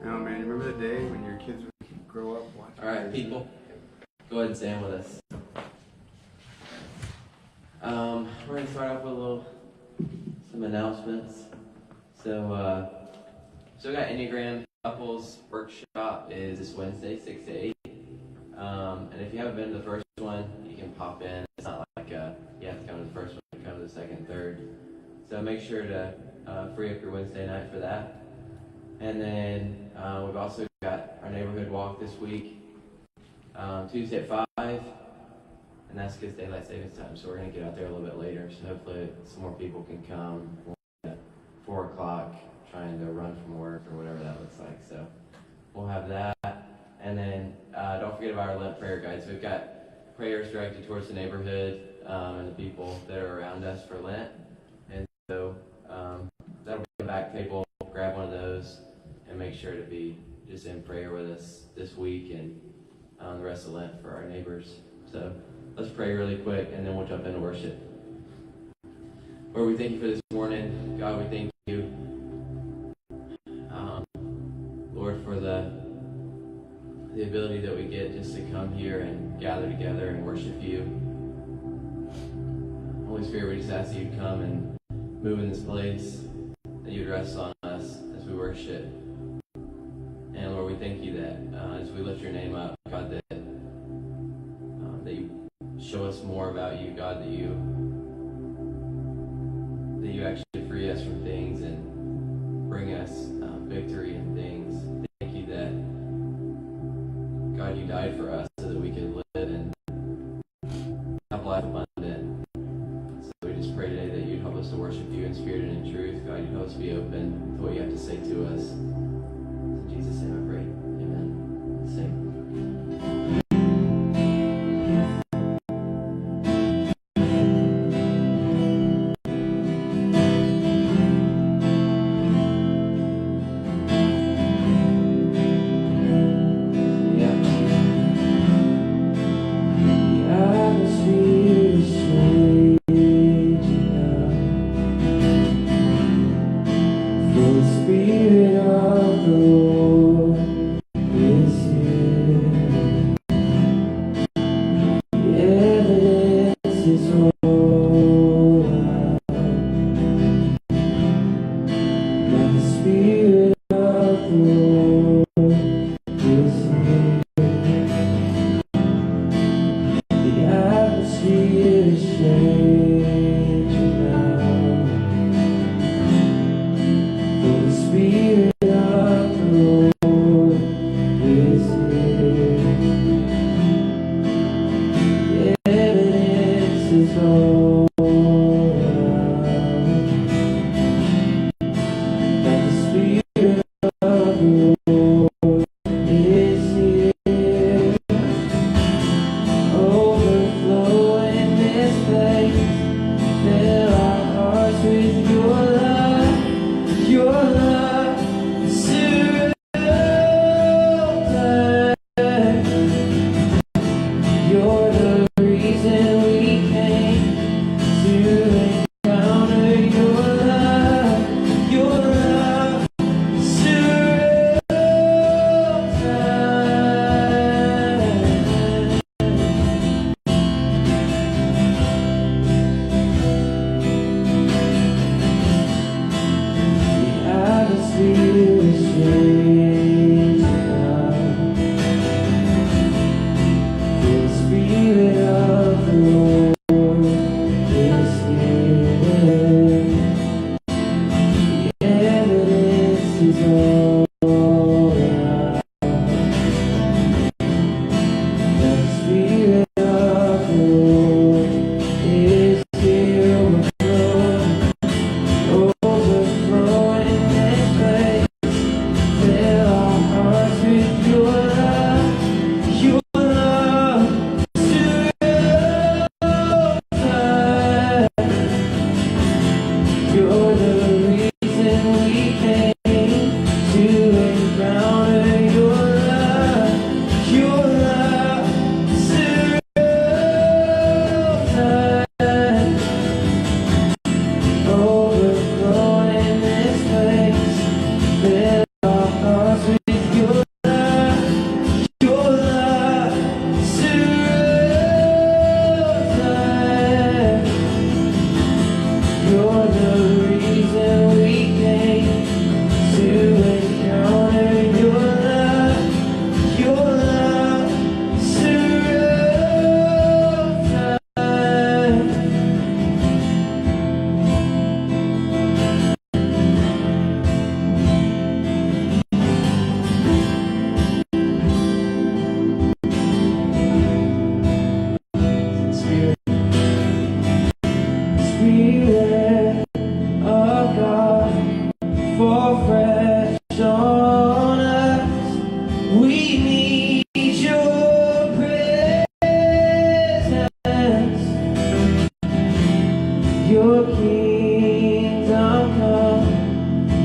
No, man, you remember the day when your kids would grow up watching? All right, people, go ahead and stand with us. We're going to start off with some announcements. So we got Enneagram Couples Workshop is this Wednesday, 6 to 8. And if you haven't been to the first one, you can pop in. It's not like you have to come to the first one, you come to the second, third. So make sure to free up your Wednesday night for that. And then we've also got our neighborhood walk this week, Tuesday at 5. And that's because daylight savings time, so we're going to get out there a little bit later. So hopefully some more people can come at 4 o'clock trying to run from work or whatever that looks like. So we'll have that. And then don't forget about our Lent prayer guides. We've got prayers directed towards the neighborhood and the people that are around us for Lent. And so that'll be on the back table. Grab one of those and make sure to be just in prayer with us this week and the rest of Lent for our neighbors. So let's pray really quick, and then we'll jump into worship. Lord, we thank you for this morning. God, we thank you, Lord, for the ability that we get just to come here and gather together and worship you. Holy Spirit, we just ask that you'd come and move in this place, that you'd rest on us as we worship. And Lord, we thank you that as we lift your name up, God, that you show us more about you, God, that you actually free us from things and bring us victory in things. Thank you that, God, you died for us so that we could live and have life abundant. So we just pray today that you'd help us to worship you in spirit and in truth. God, you'd help us be open to what you have to say to us. In Jesus' name I pray. Amen. Let's sing.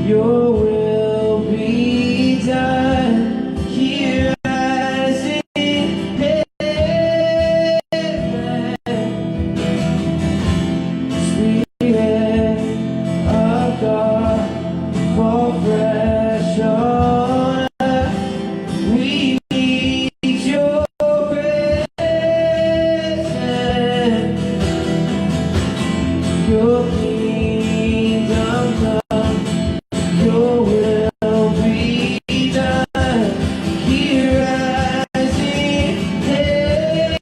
Your will be done here as in heaven. Spirit of God, fall fresh on us. We need your presence. Your kingdom come. Your will be done here as in heaven.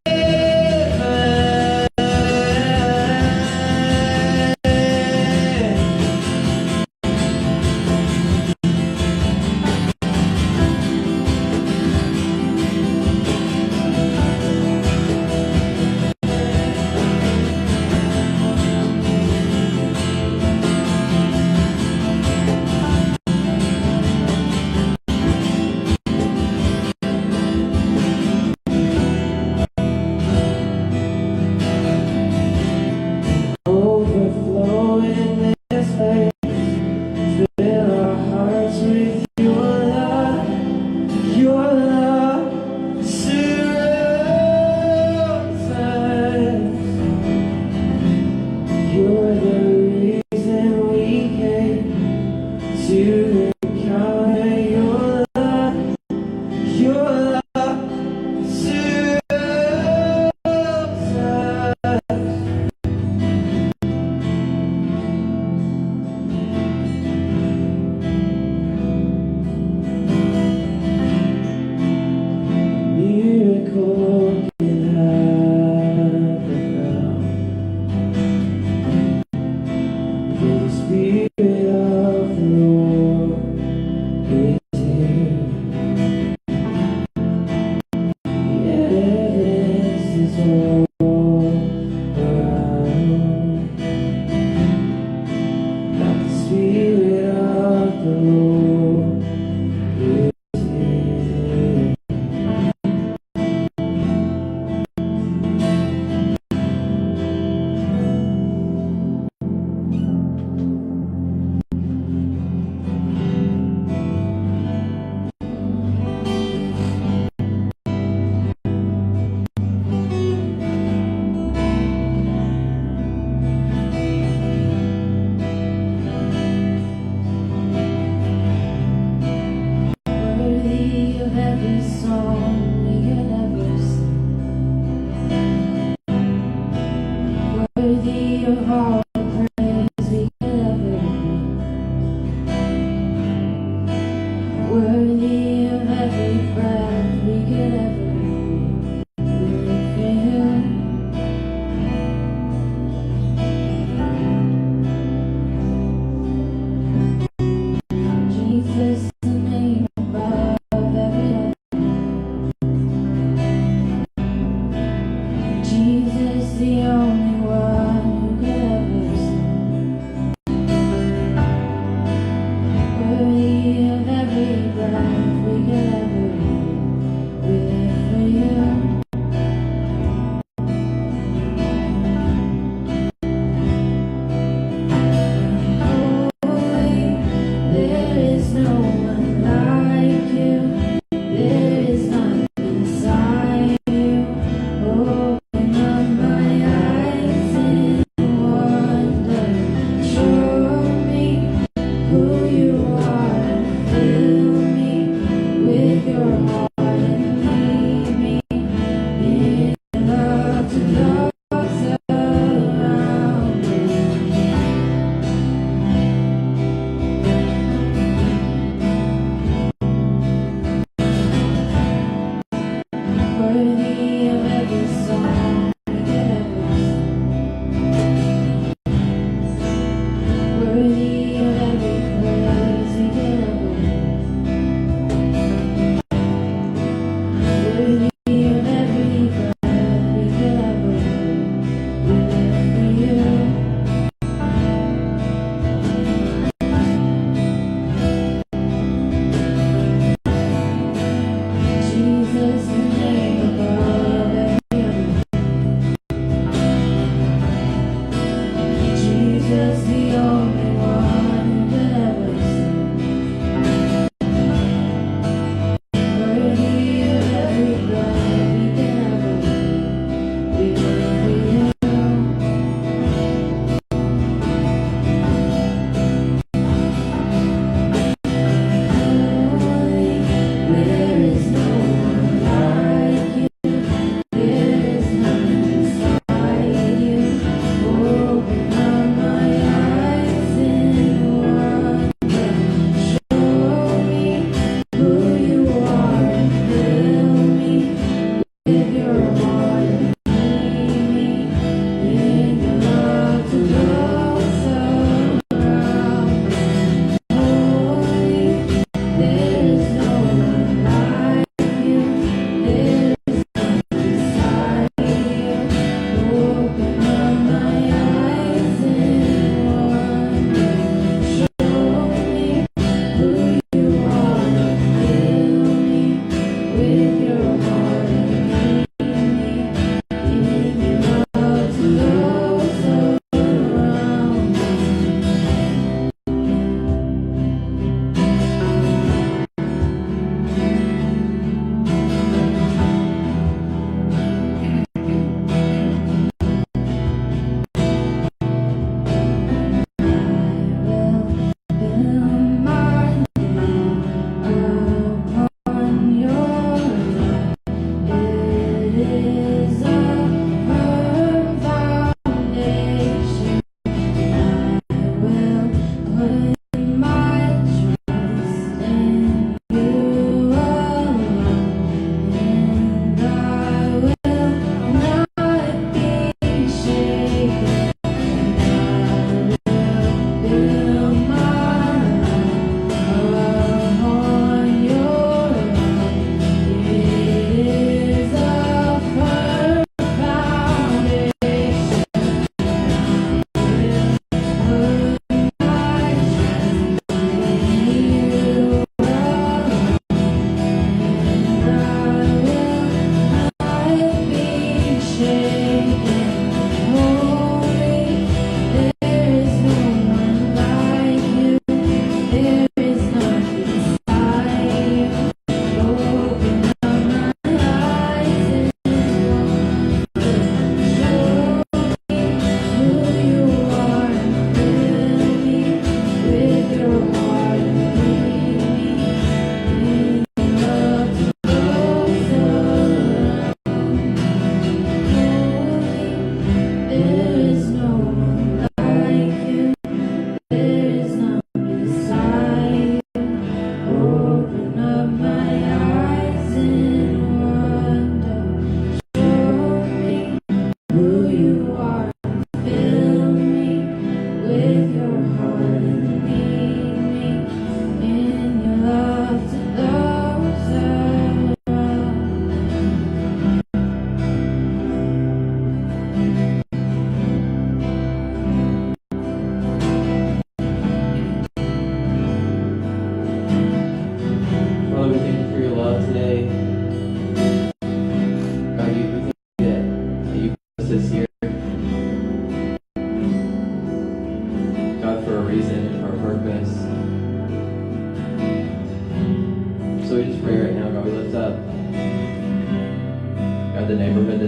Overflow in this place. Fill our hearts with your love. Your love surrounds us. You're the reason we came to encounter your love. Your love surrounds us. Miracle can happen now. For the Spirit of the Lord is here. The evidence is all around. That the Spirit of the Lord is here.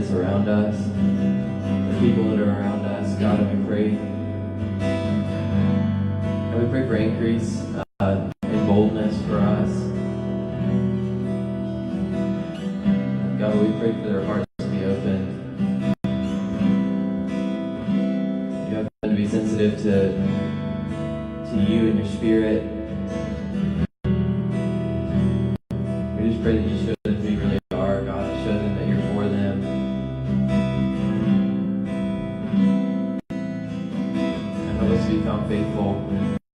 that's around us, the people that are around us. God, and we pray. And we pray for increase and boldness for us. God, we pray for their hearts to be opened. You have them to be sensitive to you and your Spirit. We just pray that you show them who you really are, God. Show them that you're for them. And help us to become faithful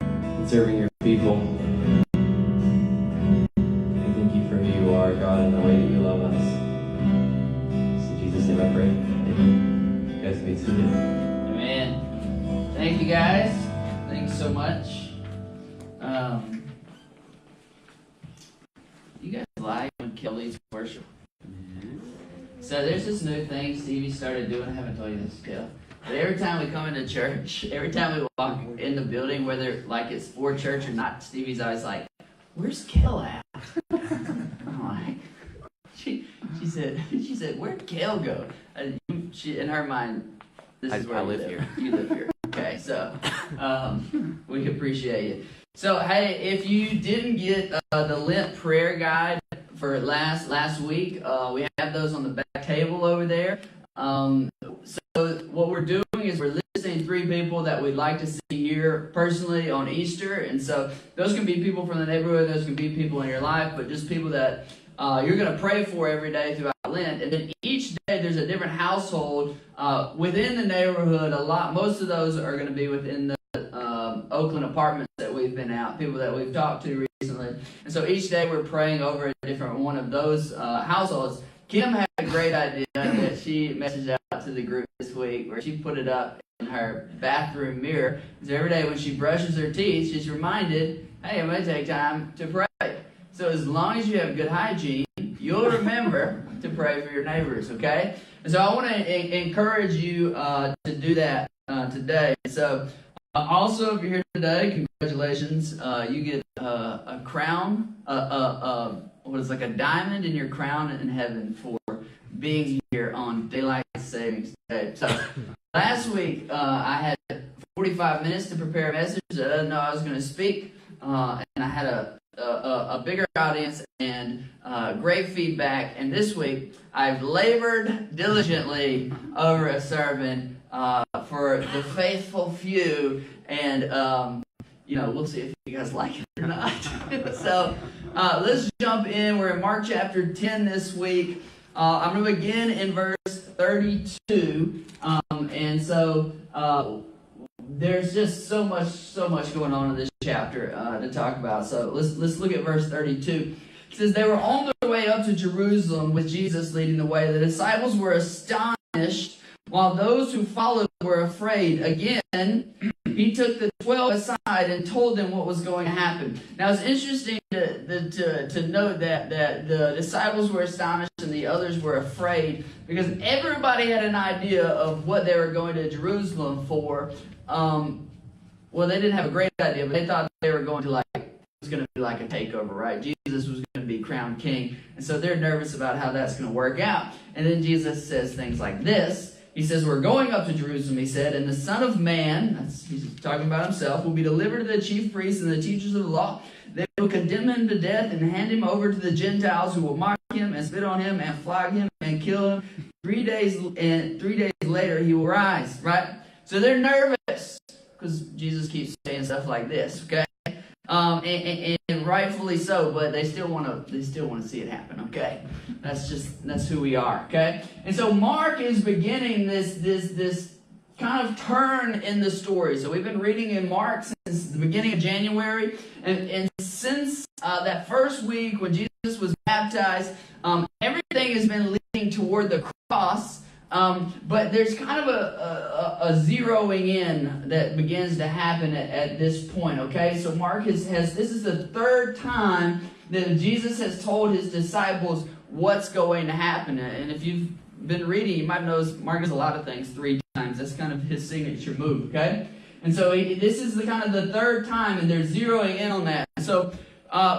in serving your people. And thank you for who you are, God, and the way that you love us. In Jesus' name I pray. Amen. You guys be seated. Amen. Thank you, guys. Thanks so much. You guys like when Kelly's worship? So there's this new thing Stevie started doing. I haven't told you this, Kel. But every time we come into church, every time we walk in the building, whether like it's for church or not, Stevie's always like, "Where's Kel at?" I'm like, she said, "Where'd Kel go?" And she, in her mind, this is where I live here. You live here. Okay, so we appreciate it. So hey, if you didn't get the Lent prayer guide for last week, we have those on the back table over there. So what we're doing is we're listing 3 people that we'd like to see here personally on Easter, and so those can be people from the neighborhood, those can be people in your life, but just people that you're going to pray for every day throughout Lent. And then each day there's a different household within the neighborhood. Most of those are going to be within the Oakland apartments that we've been out, people that we've talked to recently. And so each day we're praying over a different one of those households. Kim had a great idea that she messaged out to the group this week, where she put it up in her bathroom mirror. So every day when she brushes her teeth, she's reminded, hey, I'm going to take time to pray. So as long as you have good hygiene, you'll remember to pray for your neighbors, okay? And so I want to encourage you to do that today. So also, if you're here today, congratulations. You get a crown, what is like a diamond in your crown in heaven for being here on Daylight Savings Day. So last week, I had 45 minutes to prepare a message. I didn't know I was going to speak, and I had a bigger audience and great feedback. And this week, I've labored diligently over a sermon for the faithful few, and we'll see if you guys like it or not. So let's jump in. We're in Mark chapter 10 this week. I'm going to begin in verse 32, and so there's just so much going on in this chapter to talk about. So let's look at verse 32. It says, "They were on their way up to Jerusalem with Jesus leading the way. The disciples were astonished, while those who followed were afraid. Again, he took the 12 aside and told them what was going to happen." Now, it's interesting to note that the disciples were astonished and the others were afraid, because everybody had an idea of what they were going to Jerusalem for. Well, they didn't have a great idea, but they thought they were going to it was going to be like a takeover, right? Jesus was going to be crowned king, and so they're nervous about how that's going to work out. And then Jesus says things like this. He says, "We're going up to Jerusalem," he said, "and the Son of Man," he's talking about himself, "will be delivered to the chief priests and the teachers of the law. They will condemn him to death and hand him over to the Gentiles, who will mock him and spit on him and flog him and kill him. 3 days later he will rise," right? So they're nervous because Jesus keeps saying stuff like this, okay? And rightfully so, but they still want to see it happen, okay? That's who we are, okay? And so Mark is beginning this kind of turn in the story. So we've been reading in Mark since the beginning of January, and since that first week when Jesus was baptized, everything has been leading toward the cross. But there's kind of a zeroing in that begins to happen at this point, okay? So Mark this is the 3rd time that Jesus has told his disciples what's going to happen. And if you've been reading, you might know Mark does a lot of things 3 times. That's kind of his signature move, okay? And so this is the 3rd time, and they're zeroing in on that. So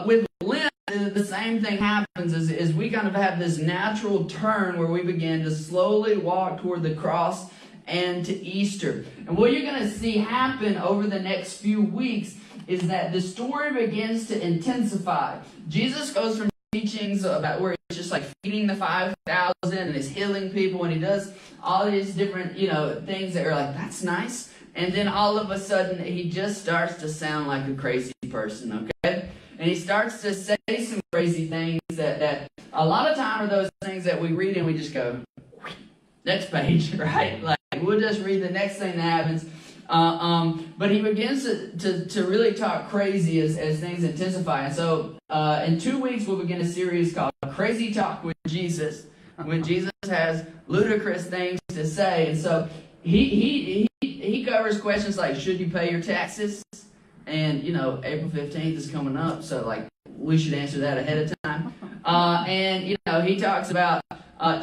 with Lent, the same thing happens is we kind of have this natural turn where we begin to slowly walk toward the cross and to Easter. And what you're going to see happen over the next few weeks is that the story begins to intensify. Jesus goes from teachings about where he's just like feeding the 5,000 and he's healing people, and he does all these different, things that are like, that's nice. And then all of a sudden, he just starts to sound like a crazy person, okay? And he starts to say some crazy things that a lot of time are those things that we read and we just go, next page, right? Like, we'll just read the next thing that happens. But he begins to really talk crazy as things intensify. And so in 2 weeks, we'll begin a series called Crazy Talk with Jesus, when Jesus has ludicrous things to say. And so he covers questions like, should you pay your taxes? And, April 15th is coming up, so, we should answer that ahead of time. And, he talks about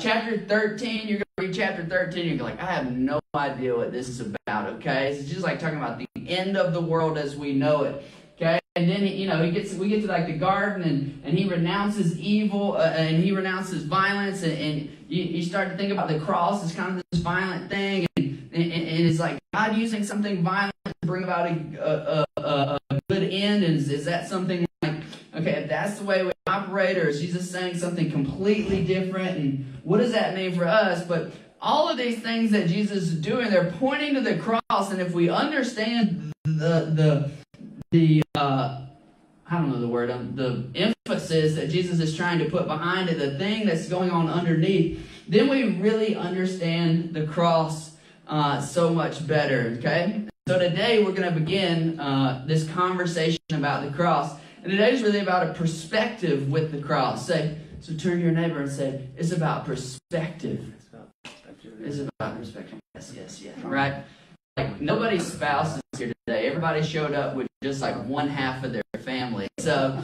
chapter 13. You're going to read chapter 13, you're like, I have no idea what this is about, okay? It's just like talking about the end of the world as we know it, okay? And then, we get to, the garden, and he renounces evil, and he renounces violence, and you start to think about the cross as kind of this violent thing, and it's like God using something violent to bring about a good end. And is that something like, okay, if that's the way we operate, or is Jesus saying something completely different? And what does that mean for us? But all of these things that Jesus is doing, they're pointing to the cross. And if we understand the emphasis that Jesus is trying to put behind it, the thing that's going on underneath, then we really understand the cross so much better, okay? So today we're going to begin this conversation about the cross. And today's really about a perspective with the cross. So turn to your neighbor and say, it's about perspective. It's about perspective. Yes. Right? Like, nobody's spouse is here today. Everybody showed up with just like one half of their family. So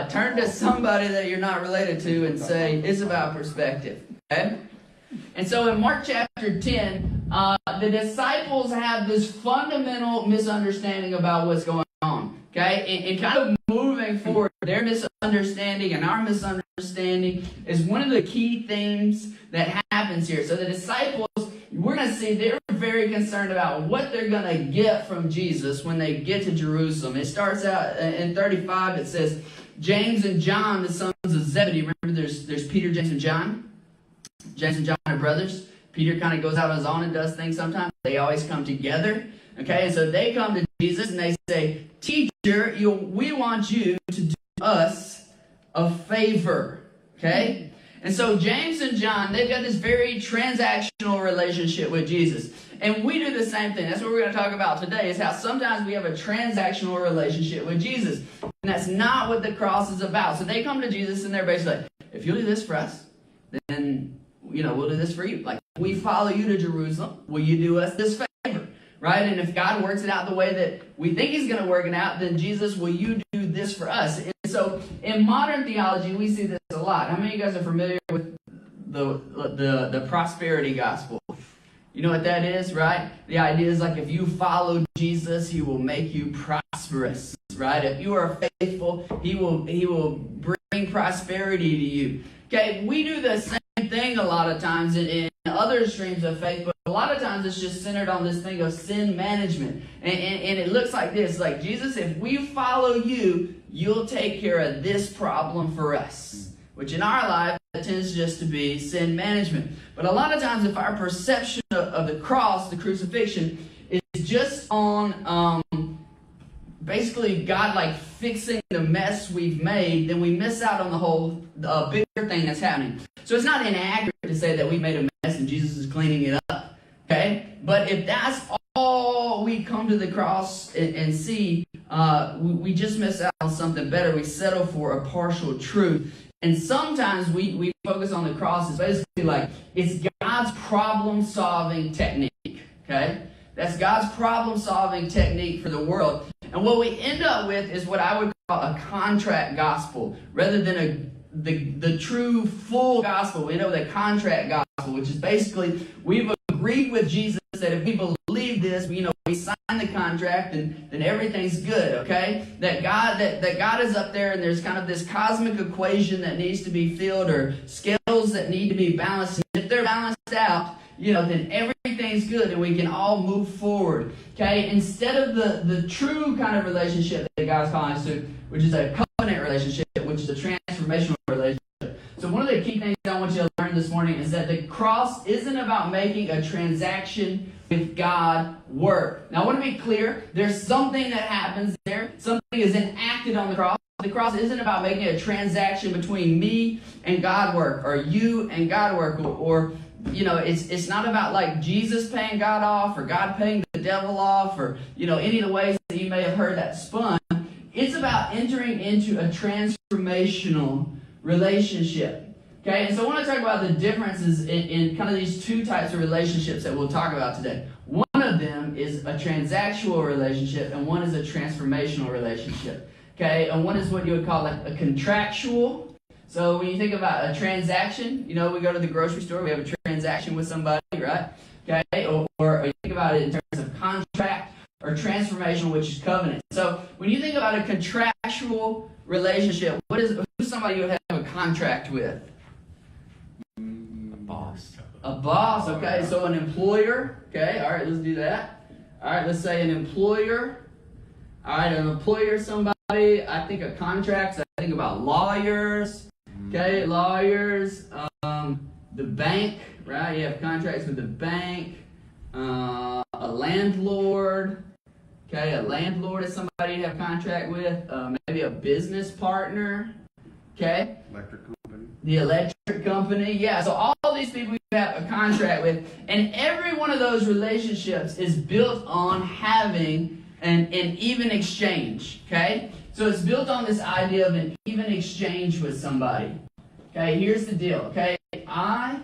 turn to somebody that you're not related to and say, it's about perspective. Okay? And so in Mark chapter 10, the disciples have this fundamental misunderstanding about what's going on. Okay? And kind of moving forward, their misunderstanding and our misunderstanding is one of the key themes that happens here. So the disciples, we're going to see they're very concerned about what they're going to get from Jesus when they get to Jerusalem. It starts out in 35, it says, James and John, the sons of Zebedee. Remember, there's Peter, James, and John. James and John are brothers. Peter kind of goes out on his own and does things sometimes. They always come together. Okay, and so they come to Jesus and they say, Teacher, we want you to do us a favor. Okay? And so James and John, they've got this very transactional relationship with Jesus. And we do the same thing. That's what we're going to talk about today, is how sometimes we have a transactional relationship with Jesus. And that's not what the cross is about. So they come to Jesus and they're basically like, if you'll do this for us, then, we'll do this for you. Like, we follow you to Jerusalem. Will you do us this favor? Right? And if God works it out the way that we think he's going to work it out, then Jesus, will you do this for us? And so in modern theology, we see this a lot. How many of you guys are familiar with the prosperity gospel? You know what that is, right? The idea is like, if you follow Jesus, he will make you prosperous, right? If you are faithful, he will bring prosperity to you. Okay, we do the same thing a lot of times in other streams of faith, but a lot of times it's just centered on this thing of sin management. And it looks like this, like, Jesus, if we follow you, you'll take care of this problem for us. Which in our life, that tends just to be sin management. But a lot of times, if our perception of the cross, the crucifixion, is just on basically God like fixing the mess we've made, then we miss out on the whole bigger thing that's happening. So it's not inaccurate to say that we made a mess and Jesus is cleaning it up. Okay? But if that's all we come to the cross and see, we just miss out on something better. We settle for a partial truth. And sometimes we focus on the cross as basically like, it's God's problem-solving technique, okay? That's God's problem-solving technique for the world. And what we end up with is what I would call a contract gospel, rather than the true, full gospel. We know the contract gospel, which is basically, we've agreed with Jesus that if we believe this, we sign the contract and then everything's good, okay? That God is up there and there's kind of this cosmic equation that needs to be filled or scales that need to be balanced. And if they're balanced out, then everything's good and we can all move forward, okay? Instead of the true kind of relationship that God's calling us to, which is a covenant relationship, which is a transformational relationship. So one of the key things I want you to learn this morning is that the cross isn't about making a transaction with God work. Now I want to be clear, there's something that happens there. Something is enacted on the cross. The cross isn't about making a transaction between me and God work, or you and God work, or it's not about like Jesus paying God off, or God paying the devil off, or any of the ways that you may have heard that spun. It's about entering into a transformational relationship. Okay, and so I want to talk about the differences in kind of these two types of relationships that we'll talk about today. One of them is a transactional relationship, and one is a transformational relationship. Okay, and one is what you would call like a contractual. So when you think about a transaction, we go to the grocery store, we have a transaction with somebody, right? Okay, or you think about it in terms of contract, or transformational, which is covenant. So when you think about a contractual relationship, who's somebody you would have a contract with? A boss. A boss, okay. So an employer, okay. All right, let's do that. All right, let's say an employer. All right, an employer, somebody. I think of contracts. I think about lawyers, okay. Lawyers. The bank, right? You have contracts with the bank. A landlord. Okay, a landlord is somebody you have contract with. Maybe a business partner. Okay. Electric company. The electric company. Yeah, so all these people you have a contract with. And every one of those relationships is built on having an even exchange. Okay. So it's built on this idea of an even exchange with somebody. Okay, here's the deal. Okay, I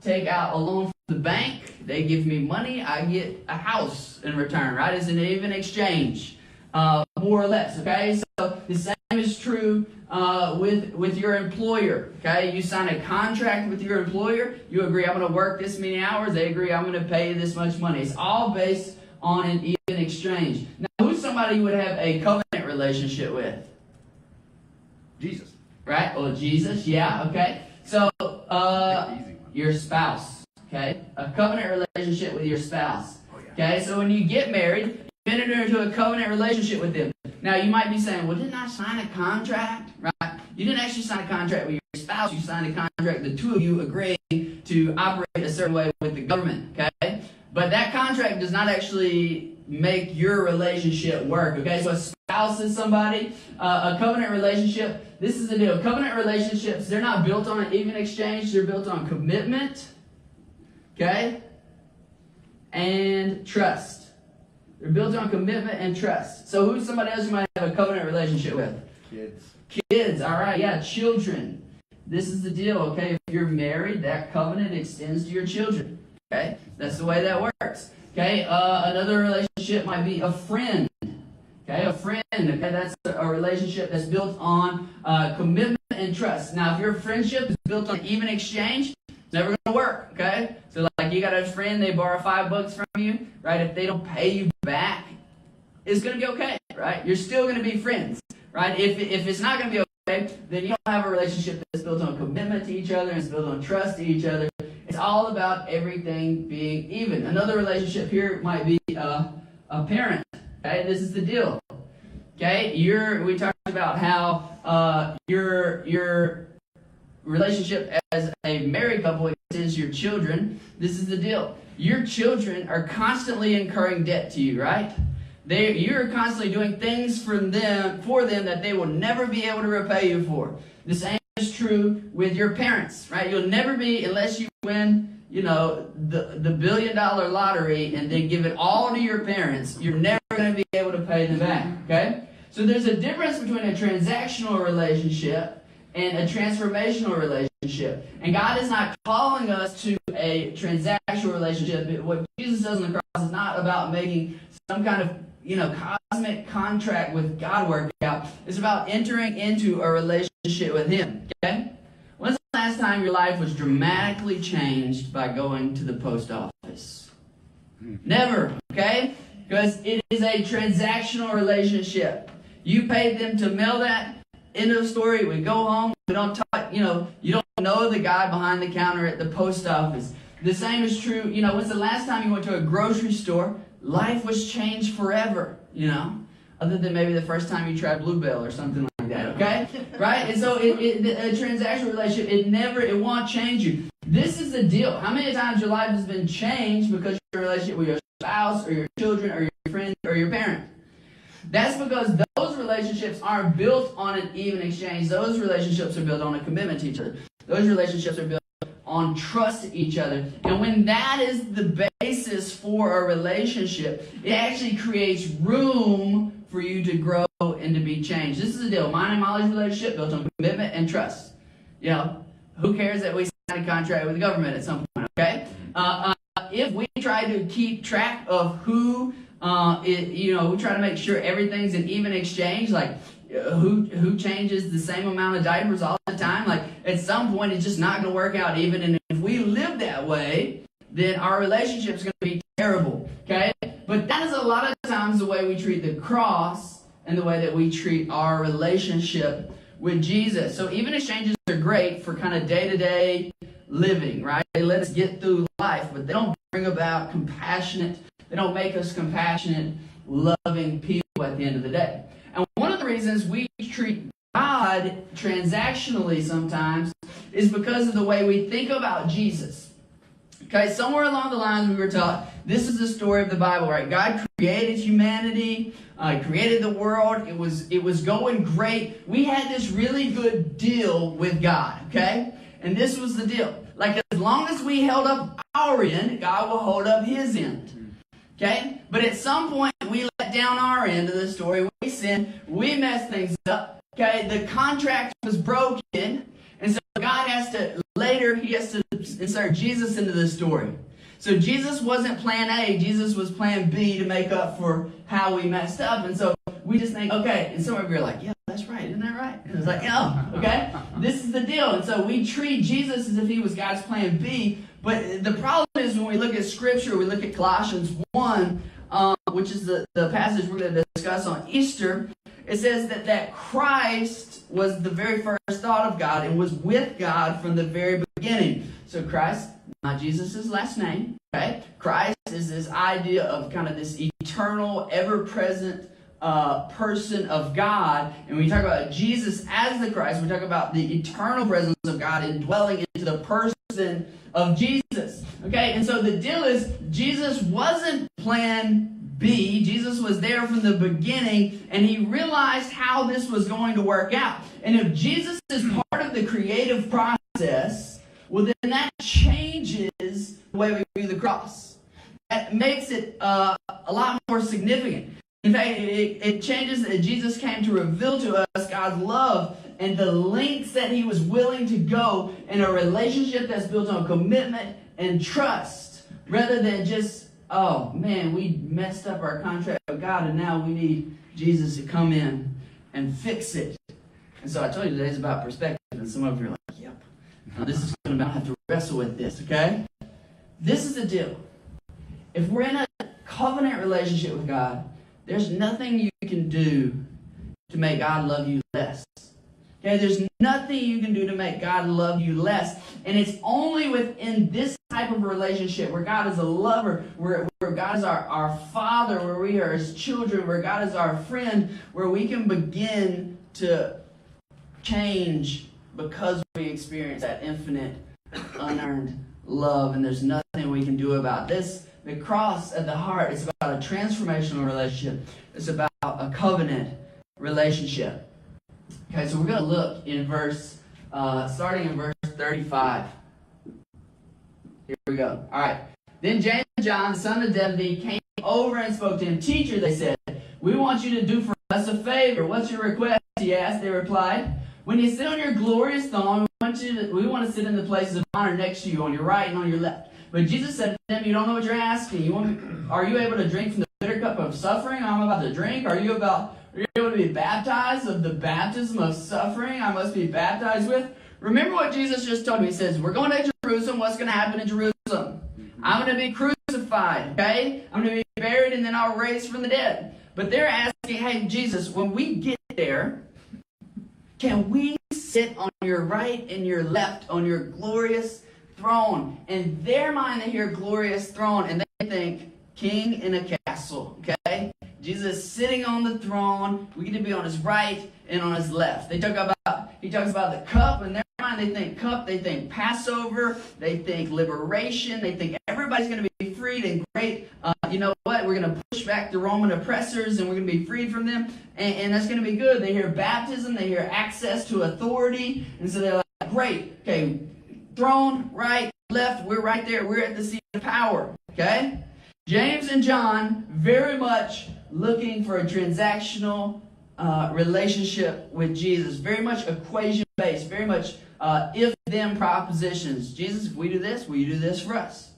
take out a loan from the bank. They give me money. I get a house in return, right? It's an even exchange, more or less, okay? So the same is true with your employer, okay? You sign a contract with your employer. You agree, I'm going to work this many hours. They agree, I'm going to pay you this much money. It's all based on an even exchange. Now, who's somebody you would have a covenant relationship with? Jesus. Right? Well, Jesus, yeah, okay. So, your spouse, okay? A covenant relationship with your spouse. Okay, so when you get married, you enter into a covenant relationship with them. Now, you might be saying, well, didn't I sign a contract? Right? You didn't actually sign a contract with your spouse. You signed a contract, the two of you agreeing to operate a certain way with the government, okay? But that contract does not actually make your relationship work, okay? So a spouse is somebody, a covenant relationship, this is the deal. Covenant relationships, they're not built on an even exchange, they're built on commitment, okay? And trust. They're built on commitment and trust. So who's somebody else you might have a covenant relationship with? Kids. Kids, all right, yeah, children. This is the deal, okay? If you're married, that covenant extends to your children, okay? That's the way that works. Okay, another relationship might be a friend. Okay, a friend. Okay, that's a relationship that's built on commitment and trust. Now, if your friendship is built on even exchange, it's never going to work. Okay, so like you got a friend, they borrow $5 from you, right? If they don't pay you back, it's going to be okay, right? You're still going to be friends, right? If it's not going to be okay, then you don't have a relationship that's built on commitment to each other and it's built on trust to each other. It's all about everything being even. Another relationship here might be a parent. Okay, this is the deal. Okay, we talked about how your relationship as a married couple extends to your children. This is the deal. Your children are constantly incurring debt to you, right? You're constantly doing things for them that they will never be able to repay you for. The same is true with your parents, right? You'll never be, unless you win, the $1 billion lottery and then give it all to your parents, you're never going to be able to pay them back, okay? So there's a difference between a transactional relationship and a transformational relationship. And God is not calling us to a transactional relationship. What Jesus does on the cross is not about making some kind of cosmic contract with God work out. It's about entering into a relationship with Him, okay? When's the last time your life was dramatically changed by going to the post office? Never, okay? Because it is a transactional relationship. You paid them to mail that. End of story. We go home. We don't talk, you don't know the guy behind the counter at the post office. The same is true, when's the last time you went to a grocery store? Life was changed forever, other than maybe the first time you tried Bluebell or something like that, okay? Right? And so a transactional relationship, it won't change you. This is the deal. How many times your life has been changed because of your relationship with your spouse or your children or your friend or your parent? That's because those relationships aren't built on an even exchange. Those relationships are built on a commitment to each other. Those relationships are built on trust to each other. And when that is the basis for a relationship, it actually creates room for you to grow and to be changed. This is the deal. Mine and Molly's relationship built on commitment and trust. Who cares that we signed a contract with the government at some point, okay? If we try to keep track of who we try to make sure everything's an even exchange, like who changes the same amount of diapers all the time, like at some point it's just not going to work out even. And if we live that way, then our relationship's going to be terrible, okay? But that is a lot of times the way we treat the cross and the way that we treat our relationship with Jesus. So even exchanges are great for kind of day-to-day living, right? They let us get through life, but they don't bring about they don't make us compassionate, loving people at the end of the day. And one of the reasons we treat God transactionally sometimes is because of the way we think about Jesus. Okay, somewhere along the lines we were taught, this is the story of the Bible, right? God created humanity, created the world, it was going great. We had this really good deal with God, okay? And this was the deal. Like, as long as we held up our end, God will hold up his end. Okay? But at some point, we let down our end of the story. We sinned. We messed things up. Okay? The contract was broken. And so God has to insert Jesus into the story. So Jesus wasn't plan A. Jesus was plan B to make up for how we messed up. And so we just think, okay. And some of you are like, yeah, that's right. Isn't that right? And it's like, no. Okay? This is the deal. And so we treat Jesus as if he was God's plan B. But the problem is when we look at Scripture, we look at Colossians 1, which is the passage we're going to discuss on Easter. It says that Christ was the very first thought of God and was with God from the very beginning. So Christ, not Jesus' last name, okay? Christ is this idea of kind of this eternal, ever-present person of God. And when we talk about Jesus as the Christ, we talk about the eternal presence of God indwelling into the person of Jesus. Okay, and so the deal is Jesus wasn't plan B. Jesus was there from the beginning, and he realized how this was going to work out. And if Jesus is part of the creative process, well, then that changes the way we view the cross. That makes it a lot more significant. In fact, it changes that Jesus came to reveal to us God's love and the lengths that he was willing to go in a relationship that's built on commitment and trust, rather than just, oh man, we messed up our contract with God and now we need Jesus to come in and fix it. And so I told you today's about perspective, and some of you are like, yep, now this is going to have to wrestle with this, okay? This is the deal. If we're in a covenant relationship with God, there's nothing you can do to make God love you less. Okay, there's nothing you can do to make God love you less. And it's only within this type of relationship where God is a lover, where God is our Father, where we are his children, where God is our friend, where we can begin to change because we experience that infinite, unearned love. And there's nothing we can do about this. The cross at the heart is about a transformational relationship. It's about a covenant relationship. Okay, so we're going to look in starting in verse 35. Here we go. All right. Then James and John, the son of Zebedee, came over and spoke to him. Teacher, they said, we want you to do for us a favor. What's your request? He asked. They replied, when you sit on your glorious throne, we want to sit in the places of honor next to you, on your right and on your left. But Jesus said to them, you don't know what you're asking. Are you able to drink from the bitter cup of suffering I'm about to drink? Are you able to be baptized of the baptism of suffering I must be baptized with? Remember what Jesus just told me. He says, we're going to Jerusalem. What's going to happen in Jerusalem? I'm going to be crucified. crucified, okay? I'm going to be buried and then I'll raise from the dead. But they're asking, hey, Jesus, when we get there, can we sit on your right and your left on your glorious throne? In their mind, they hear glorious throne and they think king in a castle, okay? Jesus sitting on the throne. We get to be on his right and on his left. He talks about the cup. In their mind, they think cup. They think Passover. They think liberation. They think everybody's going to be freed and great. You know what? We're going to push back the Roman oppressors and we're going to be freed from them. And that's going to be good. They hear baptism. They hear access to authority. And so they're like, great. Okay, throne, right, left. We're right there. We're at the seat of power. Okay? James and John, very much looking for a transactional relationship with Jesus. Very much equation-based. Very much if-then propositions. Jesus, if we do this, will you do this for us?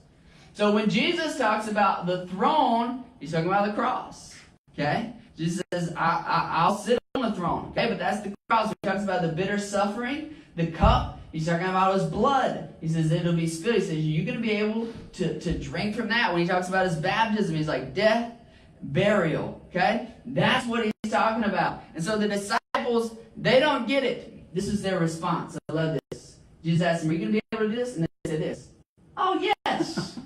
So when Jesus talks about the throne, he's talking about the cross. Okay? Jesus says, I'll sit on the throne. Okay, but that's the cross. He talks about the bitter suffering, the cup. He's talking about his blood. He says it'll be spilled. He says, you're going to be able to drink from that. When he talks about his baptism, he's like death, burial. Okay? That's what he's talking about. And so the disciples, they don't get it. This is their response. I love this. Jesus asked them, are you going to be able to do this? And they said this. Oh, yes.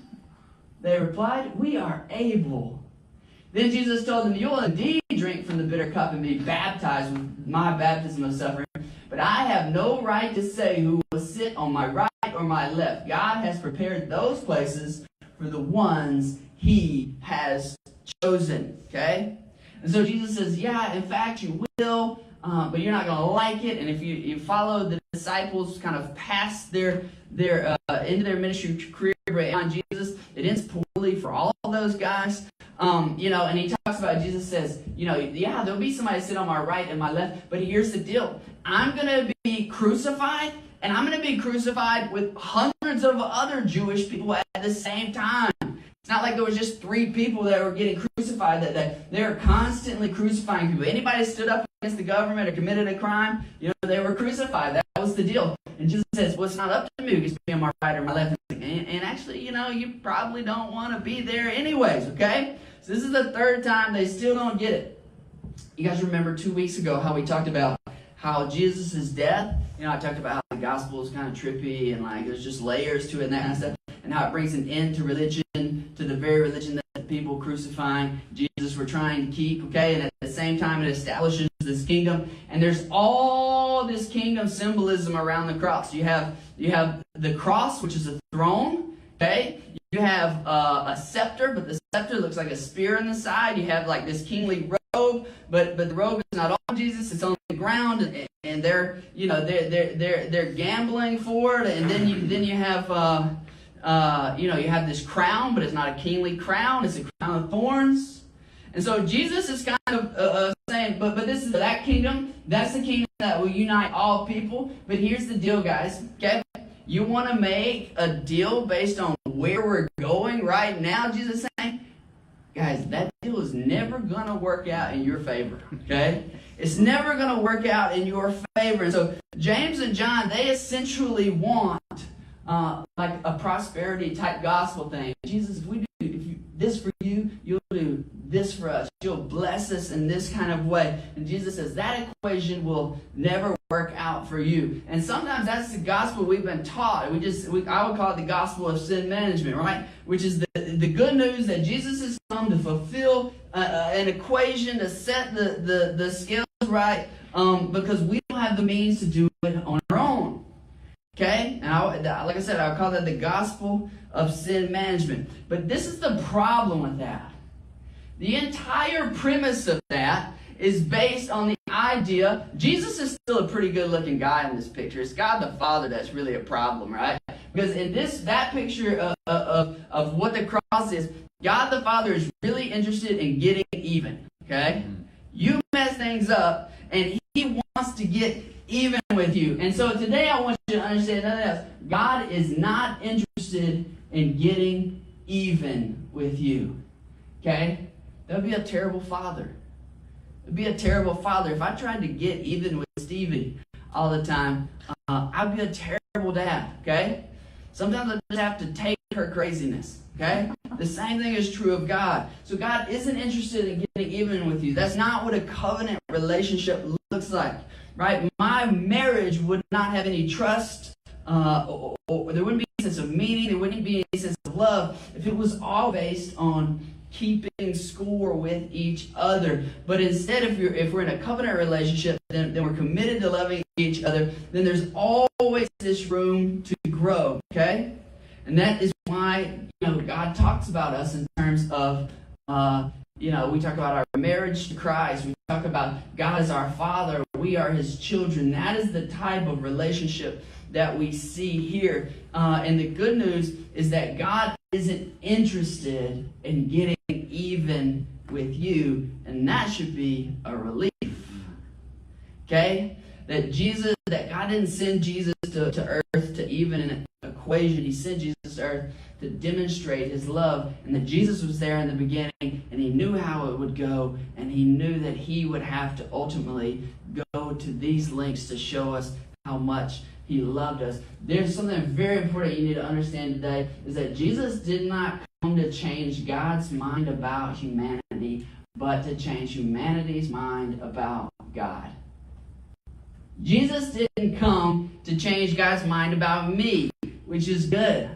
They replied, we are able. Then Jesus told them, you'll indeed drink from the bitter cup and be baptized with my baptism of suffering. But I have no right to say who will sit on my right or my left. God has prepared those places for the ones he has chosen. Okay? And so Jesus says, yeah, in fact, you will, but you're not going to like it. And if you follow the disciples kind of past their into their ministry career on Jesus, it ends poorly for all those guys. And he talks about, Jesus says, yeah, there'll be somebody sit on my right and my left, but here's the deal. I'm going to be crucified, and I'm going to be crucified with hundreds of other Jewish people at the same time. It's not like there was just 3 people that were getting crucified, that they were constantly crucifying people. Anybody that stood up against the government or committed a crime, they were crucified. That was the deal. And Jesus says, well, it's not up to me to be on my right or my left. And actually, you probably don't want to be there anyways, okay? So this is the 3rd time they still don't get it. You guys remember 2 weeks ago how we talked about how Jesus' death, I talked about how the gospel is kind of trippy and like there's just layers to it and that kind of stuff, and how it brings an end to religion, to the very religion that the people crucifying Jesus were trying to keep, okay? And at the same time, it establishes this kingdom, and there's all this kingdom symbolism around the cross. You have the cross, which is a throne, okay? You have a scepter, but the scepter looks like a spear in the side. You have like this kingly robe, but the robe is not on Jesus; it's on the ground, and they're gambling for it. And then you have you have this crown, but it's not a kingly crown; it's a crown of thorns. And so Jesus is kind of saying, but this is that kingdom. That's the kingdom that will unite all people. But here's the deal, guys. Okay. You want to make a deal based on where we're going right now? Jesus is saying, guys, that deal is never going to work out in your favor, okay? It's never going to work out in your favor. And so James and John, they essentially want like a prosperity type gospel thing. Jesus, if we do this for you, you'll do this for us. You'll bless us in this kind of way. And Jesus says that equation will never work out for you. And sometimes that's the gospel we've been taught. I would call it the gospel of sin management, right? Which is the good news that Jesus has come to fulfill an equation, to set the scales right, because we don't have the means to do it on our own. Okay? And like I said, I would call that the gospel of sin management. But this is the problem with that. The entire premise of that is based on the idea, Jesus is still a pretty good looking guy in this picture. It's God the Father that's really a problem, right? Because in that picture of what the cross is, God the Father is really interested in getting even, okay? You mess things up, and he wants to get even with you. And so today I want you to understand nothing else. God is not interested in getting even with you, okay? That would be a terrible father. It would be a terrible father. If I tried to get even with Stevie all the time, I'd be a terrible dad, okay? Sometimes I just have to take her craziness. Okay? The same thing is true of God. So God isn't interested in getting even with you. That's not what a covenant relationship looks like. Right? My marriage would not have any trust, or there wouldn't be a sense of meaning, there wouldn't be any sense of love if it was all based on keeping score with each other. But instead, if we're in a covenant relationship, then we're committed to loving each other, then there's always this room to grow. Okay? And that is why, God talks about us in terms of, we talk about our marriage to Christ. We talk about God as our Father. We are His children. That is the type of relationship that we see here. And the good news is that God isn't interested in getting even with you. And that should be a relief. Okay? That God didn't send Jesus to earth to even an equation. He sent Jesus to earth to demonstrate His love, and that Jesus was there in the beginning, and He knew how it would go, and He knew that He would have to ultimately go to these lengths to show us how much He loved us. There's something very important you need to understand today, is that Jesus did not come to change God's mind about humanity, but to change humanity's mind about God. Jesus didn't come to change God's mind about me, which is good.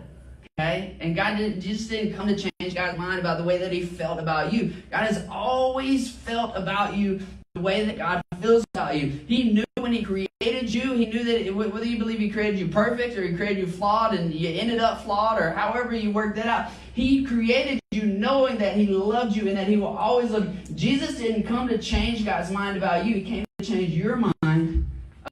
Okay? And Jesus didn't come to change God's mind about the way that He felt about you. God has always felt about you the way that God feels about you. He knew when He created you, He knew that whether you believe He created you perfect or He created you flawed and you ended up flawed or however you worked it out, He created you knowing that He loved you and that He will always love you. Jesus didn't come to change God's mind about you. He came to change your mind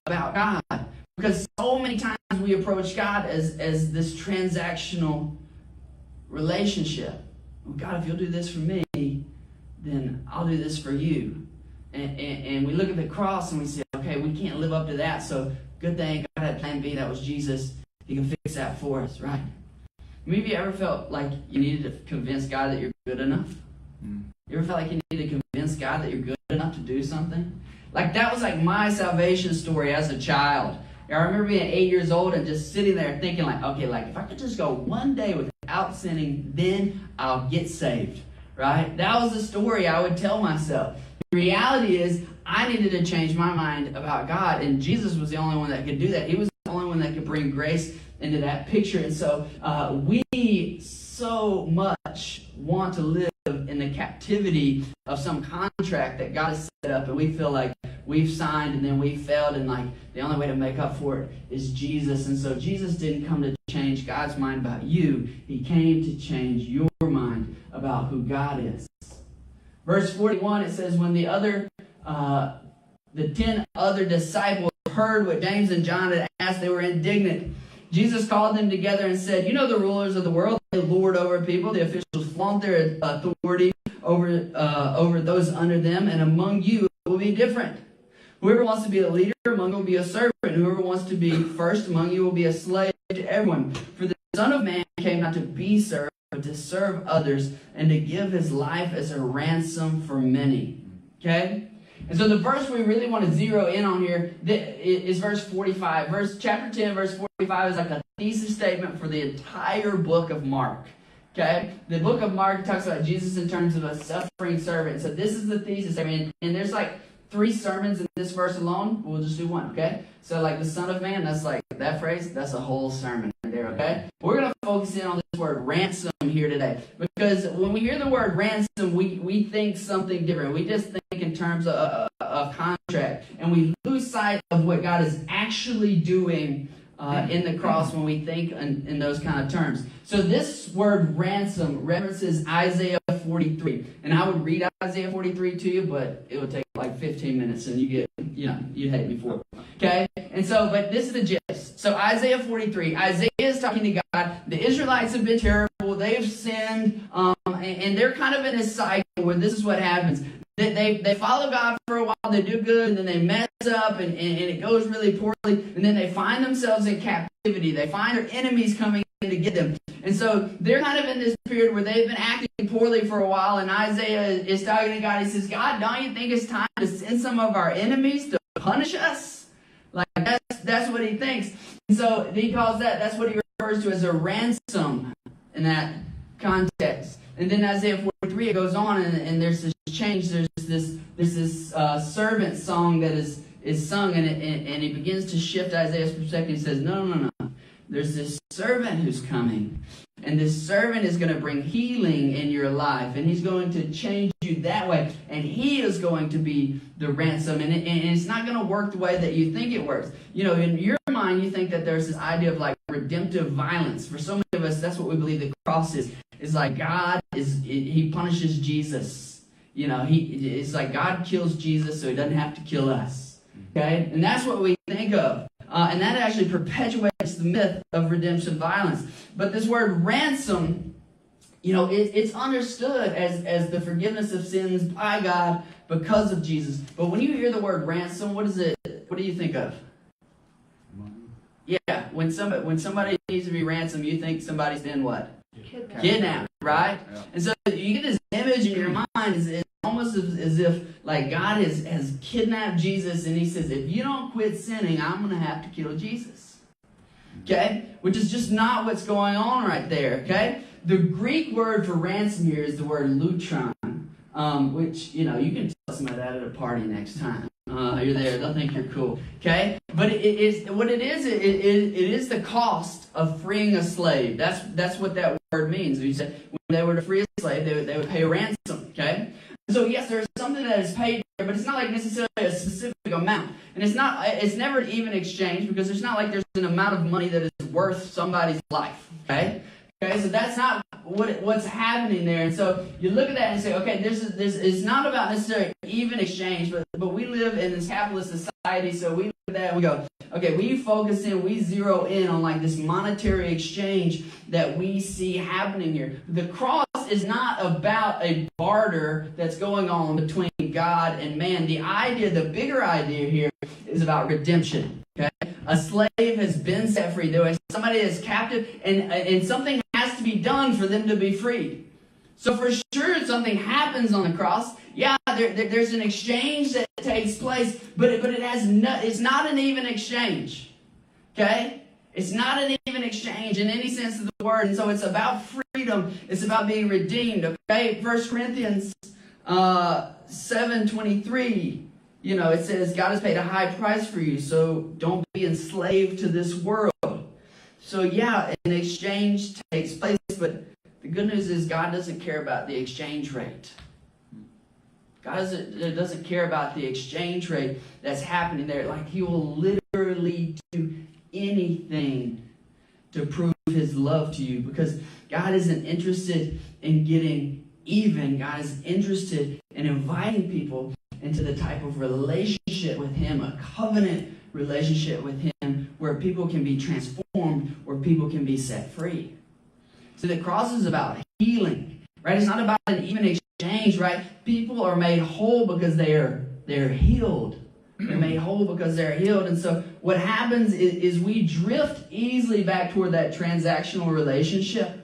about God. Because so many times we approach God as this transactional relationship. Well, God, if you'll do this for me, then I'll do this for you. And we look at the cross and we say, okay, we can't live up to that, so good thing God had plan B, that was Jesus. He can fix that for us, right? Maybe you ever felt like you needed to convince God that you're good enough? You ever felt like you needed to convince God that you're good enough to do something? Like that was like my salvation story as a child. I remember being 8 years old and just sitting there thinking like, okay, like if I could just go one day without sinning, then I'll get saved, right? That was the story I would tell myself. The reality is I needed to change my mind about God, and Jesus was the only one that could do that. He was the only one that could bring grace into that picture. And so we so much want to live in the captivity of some contract that God has set up, and we feel like we've signed and then we failed, and like the only way to make up for it is Jesus. And so Jesus didn't come to change God's mind about you. He came to change your mind about who God is. Verse 41, it says, when the 10 other disciples heard what James and John had asked, they were indignant. Jesus called them together and said, you know the rulers of the world, they lord over people. The officials flaunt their authority over those under them, and among you it will be different. Whoever wants to be a leader among you will be a servant. Whoever wants to be first among you will be a slave to everyone. For the Son of Man came not to be served, but to serve others and to give His life as a ransom for many. Okay? And so the verse we really want to zero in on here is verse 45. Chapter 10, verse 45 is like a thesis statement for the entire book of Mark. Okay? The book of Mark talks about Jesus in terms of a suffering servant. So this is the thesis. I mean, and there's like 3 sermons in this verse alone. We'll just do one, okay? So like the Son of Man, that's like that phrase, that's a whole sermon right there, okay? We're going to focus in on this word ransom here today. Because when we hear the word ransom, we think something different. We just think in terms of contract. And we lose sight of what God is actually doing in the cross when we think in those kind of terms. So this word ransom references Isaiah 43. And I would read Isaiah 43 to you, but it would take like 15 minutes and you'd hate me for it. Okay? And so, but this is the gist. So Isaiah 43, Isaiah is talking to God. The Israelites have been terrible. They've sinned. And they're kind of in a cycle where this is what happens. They follow God for a while, they do good, and then they mess up, and it goes really poorly, and then they find themselves in captivity. They find their enemies coming in to get them. And so they're kind of in this period where they've been acting poorly for a while, and Isaiah is talking to God. He says, God, don't you think it's time to send some of our enemies to punish us? Like, that's what he thinks. And so he calls that's what he refers to as a ransom in that context. And then Isaiah 43, it goes on, and there's this change. There's this servant song that is sung, and he begins to shift Isaiah's perspective. He says, no. There's this servant who's coming. And this servant is going to bring healing in your life. And he's going to change you that way. And he is going to be the ransom. And it's not going to work the way that you think it works. You know, in your mind, you think that there's this idea of like redemptive violence. For so many of us, that's what we believe the cross is. It's like God he punishes Jesus. You know, it's like God kills Jesus so he doesn't have to kill us. Okay? And that's what we think of. And that actually perpetuates the myth of redemption violence. But this word ransom, you know, it's understood as the forgiveness of sins by God because of Jesus. But when you hear the word ransom, what do you think of? Yeah, when somebody needs to be ransomed, you think somebody's been what? Kidnapped, right? Yeah. And so you get this image in your mind, it's almost as if like God has kidnapped Jesus, and he says, if you don't quit sinning, I'm going to have to kill Jesus. Okay? Which is just not what's going on right there, okay? The Greek word for ransom here is the word lutron, which, you know, you can tell somebody that at a party next time. You're there, they'll think you're cool, okay? But it is the cost of freeing a slave. That's what that word means. You said when they were to free a slave, they would pay a ransom, okay? So yes, there's something that is paid there, but it's not like necessarily a specific amount. And it's never an even exchange, because it's not like there's an amount of money that is worth somebody's life, okay? Okay, so that's not what's happening there. And so you look at that and say, okay, this it's not about necessarily even exchange, but we live in this capitalist society, so we look at that and we go, okay, we zero in on like this monetary exchange that we see happening here. The cross is not about a barter that's going on between God and man. The bigger idea here is about redemption. Okay? A slave has been set free. There was somebody that's captive, and something has to be done for them to be freed. So for sure, something happens on the cross. Yeah, there's an exchange that takes place, but it's not an even exchange. Okay? It's not an even exchange in any sense of the word. And so it's about freedom. It's about being redeemed. Okay? 1 Corinthians 7:23. You know, it says, God has paid a high price for you, so don't be enslaved to this world. So yeah, an exchange takes place, but the good news is God doesn't care about the exchange rate. God doesn't care about the exchange rate that's happening there. Like, he will literally do anything to prove his love to you, because God isn't interested in getting even. God is interested in inviting people into the type of relationship with him, a covenant relationship with him, where people can be transformed, where people can be set free. So the cross is about healing, right? It's not about an even exchange, right? People are made whole because they're healed. They're made whole because they're healed. And so what happens is we drift easily back toward that transactional relationship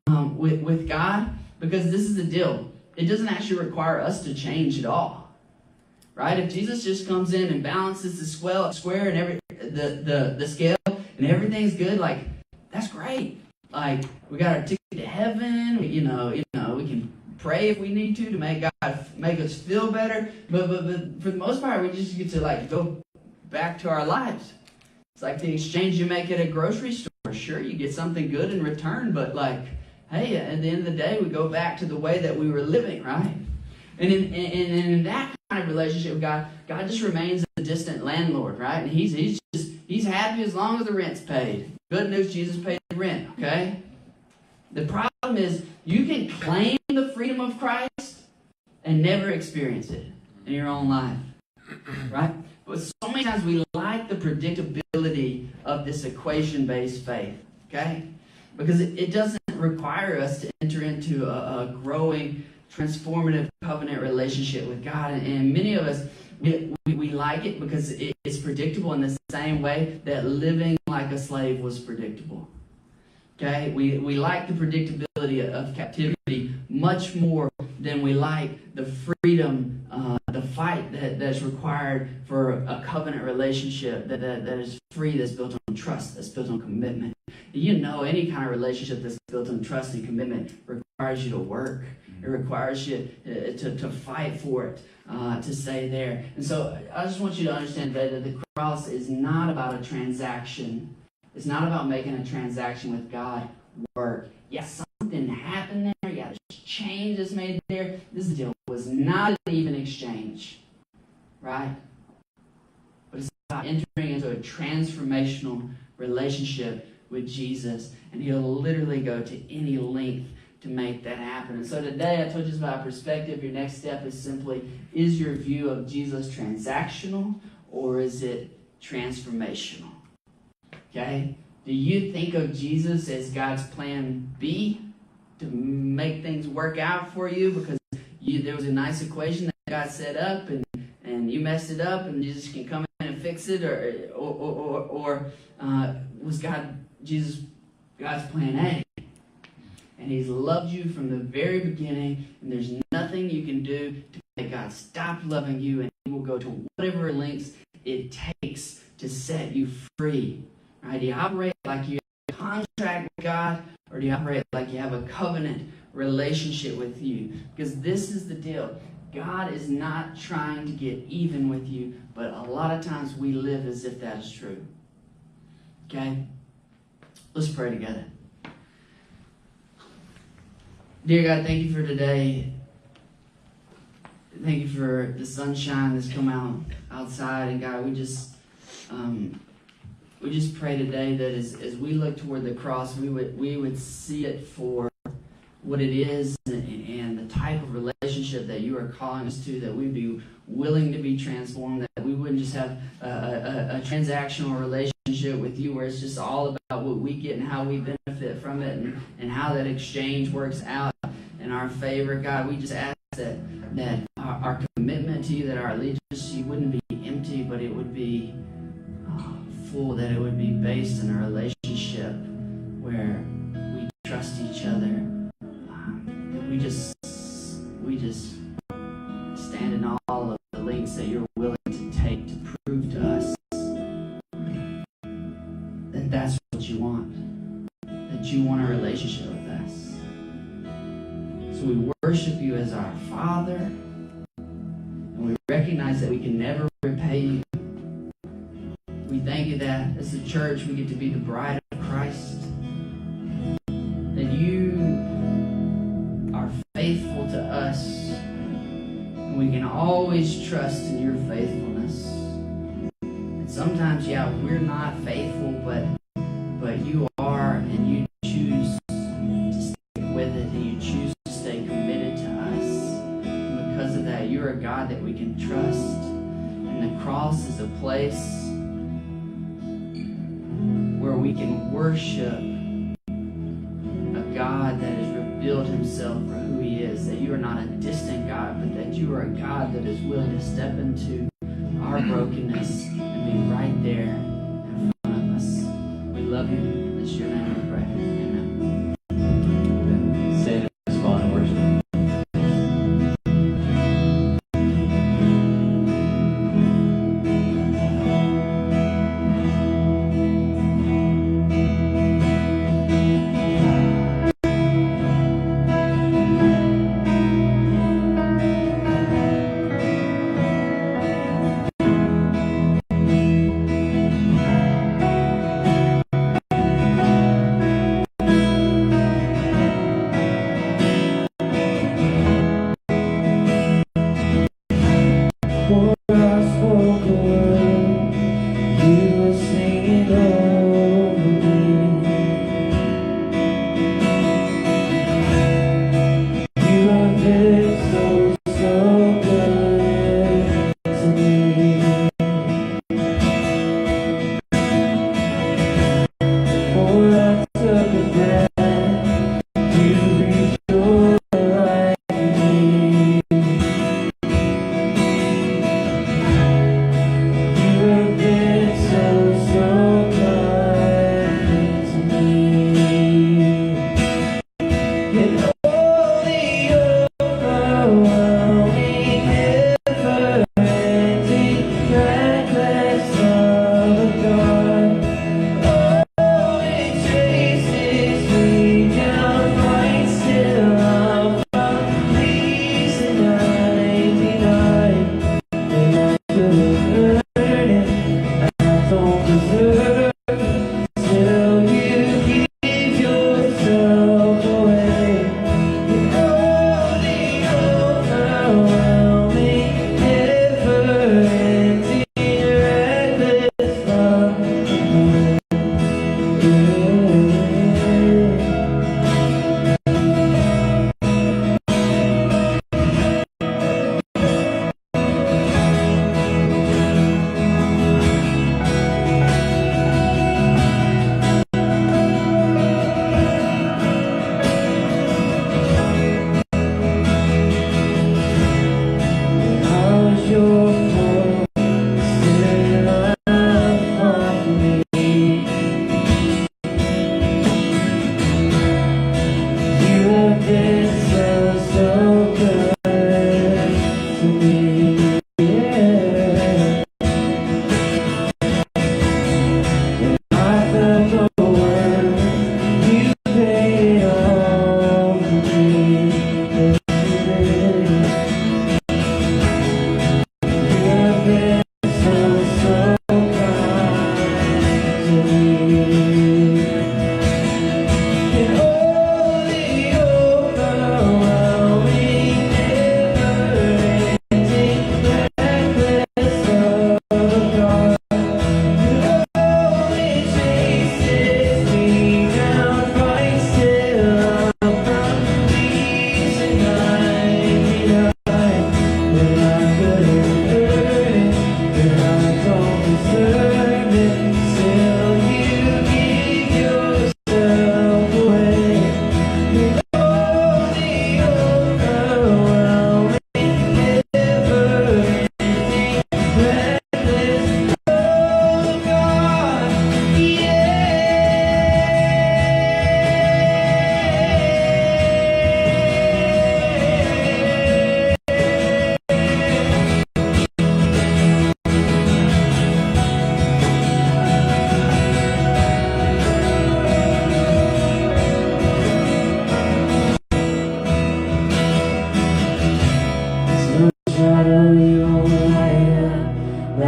with God, because this is the deal. It doesn't actually require us to change at all, right? If Jesus just comes in and balances the square and the scale, and everything's good, like, that's great. Like, we got our ticket to heaven. We can pray if we need to make God make us feel better. But for the most part, we just get to like go back to our lives. It's like the exchange you make at a grocery store. Sure, you get something good in return, but like, hey, at the end of the day, we go back to the way that we were living, right? And in that kind of relationship with God, God just remains a distant landlord, right? And he's happy as long as the rent's paid. Good news, Jesus paid the rent, okay? The problem is you can claim the freedom of Christ and never experience it in your own life, right? But so many times we like the predictability of this equation-based faith, okay? Because it doesn't require us to enter into a growing, transformative covenant relationship with God. And many of us, we like it because it's predictable in the same way that living like a slave was predictable. Okay, we like the predictability of captivity much more than we like the freedom, the fight that's required for a covenant relationship that is free, that's built on trust, that's built on commitment. You know, any kind of relationship that's built on trust and commitment requires you to work. It requires you to fight for it, to stay there. And so I just want you to understand that the cross is not about a transaction. It's not about making a transaction with God work. Yeah, something happened there. Yeah, there's change that's made there. This deal was not an even exchange, right? But it's about entering into a transformational relationship with Jesus, and He'll literally go to any length to make that happen. And so today, I told you about perspective. Your next step is simply, is your view of Jesus transactional or is it transformational? Okay? Do you think of Jesus as God's plan B to make things work out for you because there was a nice equation that God set up and you messed it up and Jesus can come in and fix it, or was Jesus God's plan A? And He's loved you from the very beginning, and there's nothing you can do to make God stop loving you, and He will go to whatever lengths it takes to set you free. Right? Do you operate like you have a contract with God, or do you operate like you have a covenant relationship with you? Because this is the deal. God is not trying to get even with you, but a lot of times we live as if that is true. Okay? Let's pray together. Dear God, thank you for today. Thank you for the sunshine that's come outside. And God, we just pray today that as we look toward the cross, we would see it for what it is and the type of relationship that you are calling us to, that we'd be willing to be transformed, that we wouldn't just have a transactional relationship with you where it's just all about what we get and how we benefit from it and how that exchange works out in our favor. God, we just ask that our commitment to you, that our allegiance to you wouldn't be empty, but it would be full, that it would be based in a relationship where we trust each other, that we just stand in all of the lengths that you're willing to take to prove to us that that's what you want, that you want a relationship with us. So we worship you as our Father, and we recognize that we can never repay you. We thank you that as a church we get to be the bride of Christ, that you are faithful to us, and we can always trust in your faithfulness. And sometimes, yeah, we're not faithful, but you are, and you choose to stick with it, and you choose to stay committed to us. And because of that, you're a God that we can trust, and the cross is a place where we can worship a God that has revealed himself for who he is, that you are not a distant God, but that you are a God that is willing to step into our brokenness and be right there in front of us. We love you. It's your name we pray. Amen. Stand and respond in worship.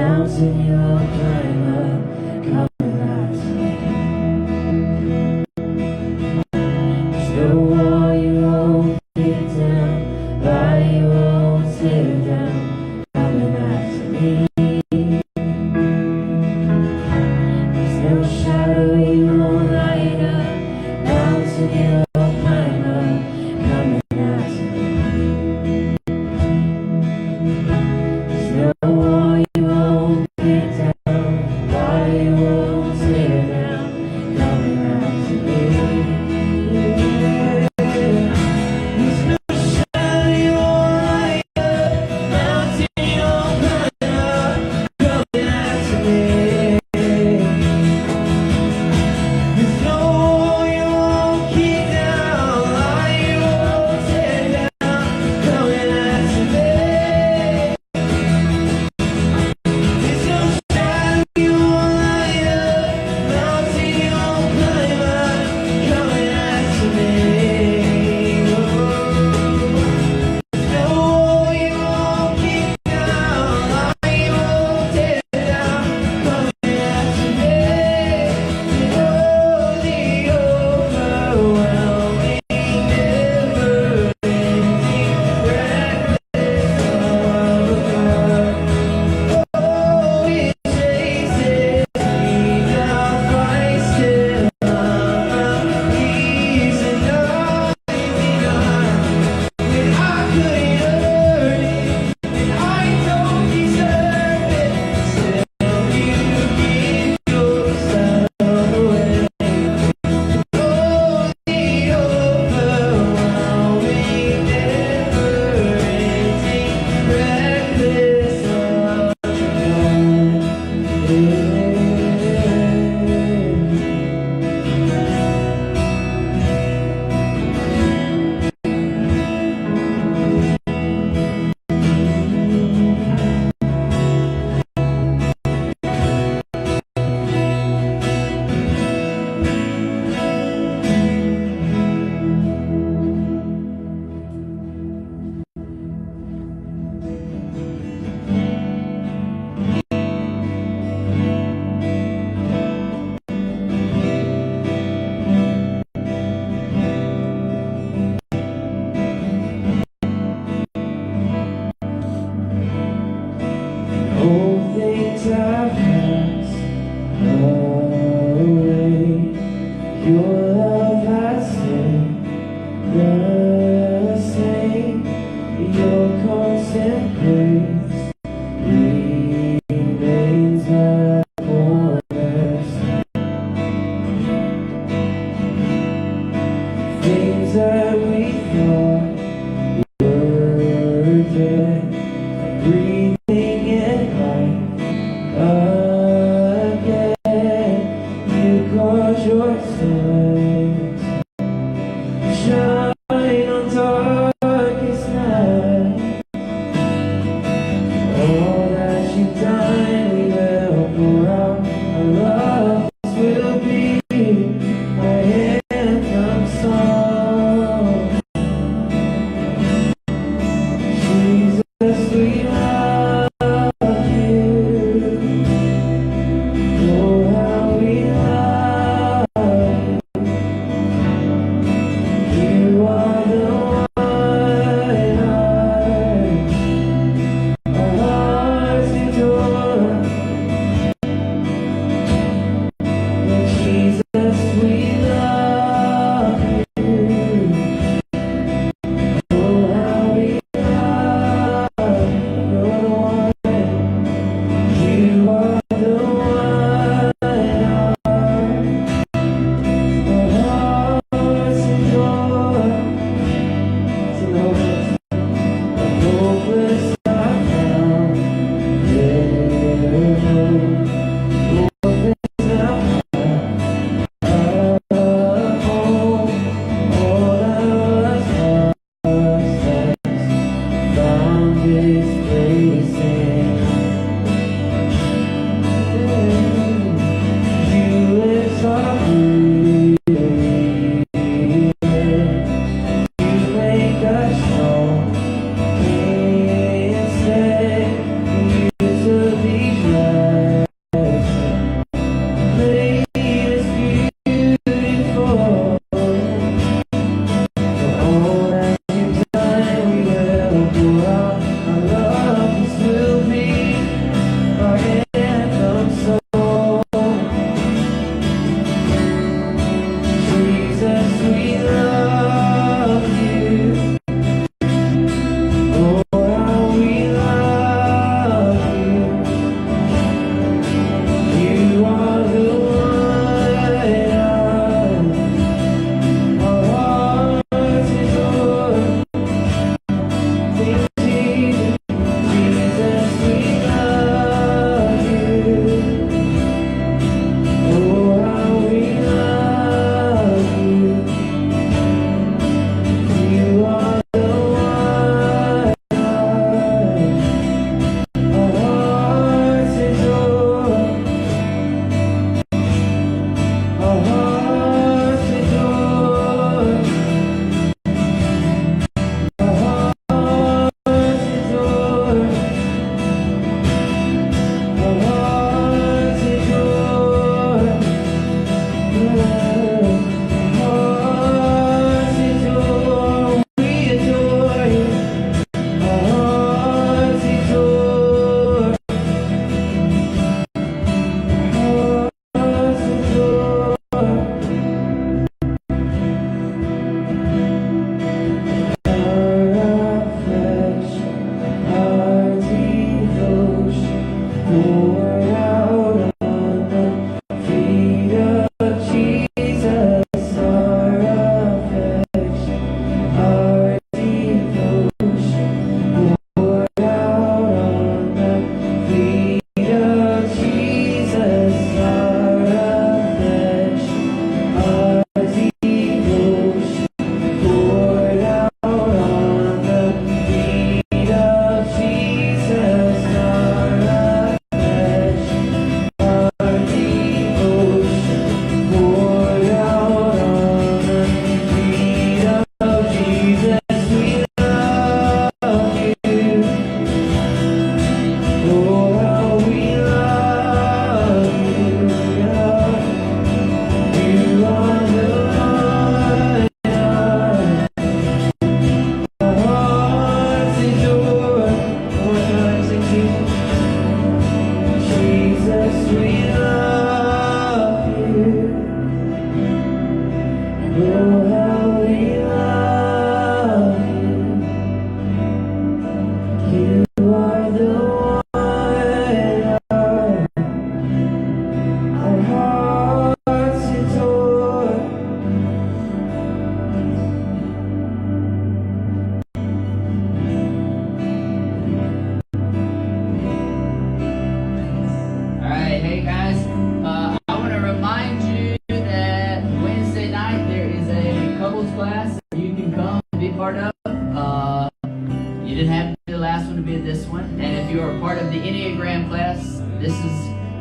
mountain you'll climb up, come and ask me. There's no wall you won't get down, lie you won't tear down, come and ask me. There's no shadow you won't light up, mountain you'll climb up, come and ask me. There's no wall you won't get down, lie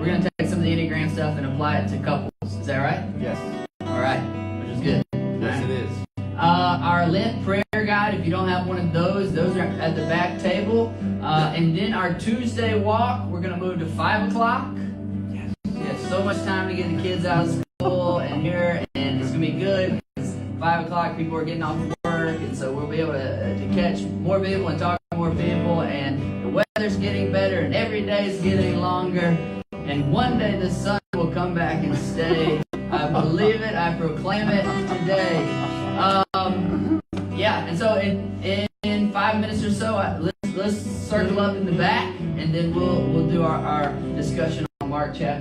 we're gonna take some of the Enneagram stuff and apply it to couples. Is that right? Yes. All right, which is good. Yes, it is. Our Lent prayer guide, if you don't have one of those are at the back table. And then our Tuesday walk, we're going to move to 5 o'clock. Yes. We have so much time to get the kids out of school and here, and it's going to be good. It's 5 o'clock, people are getting off work, and so we'll be able to catch more people and talk to more people. And the weather's getting better, and every day is getting longer. And one day the sun will come back and stay. I believe it. I proclaim it today. Yeah, and so in 5 minutes or so, let's circle up in the back, and then we'll do our discussion on Mark chapter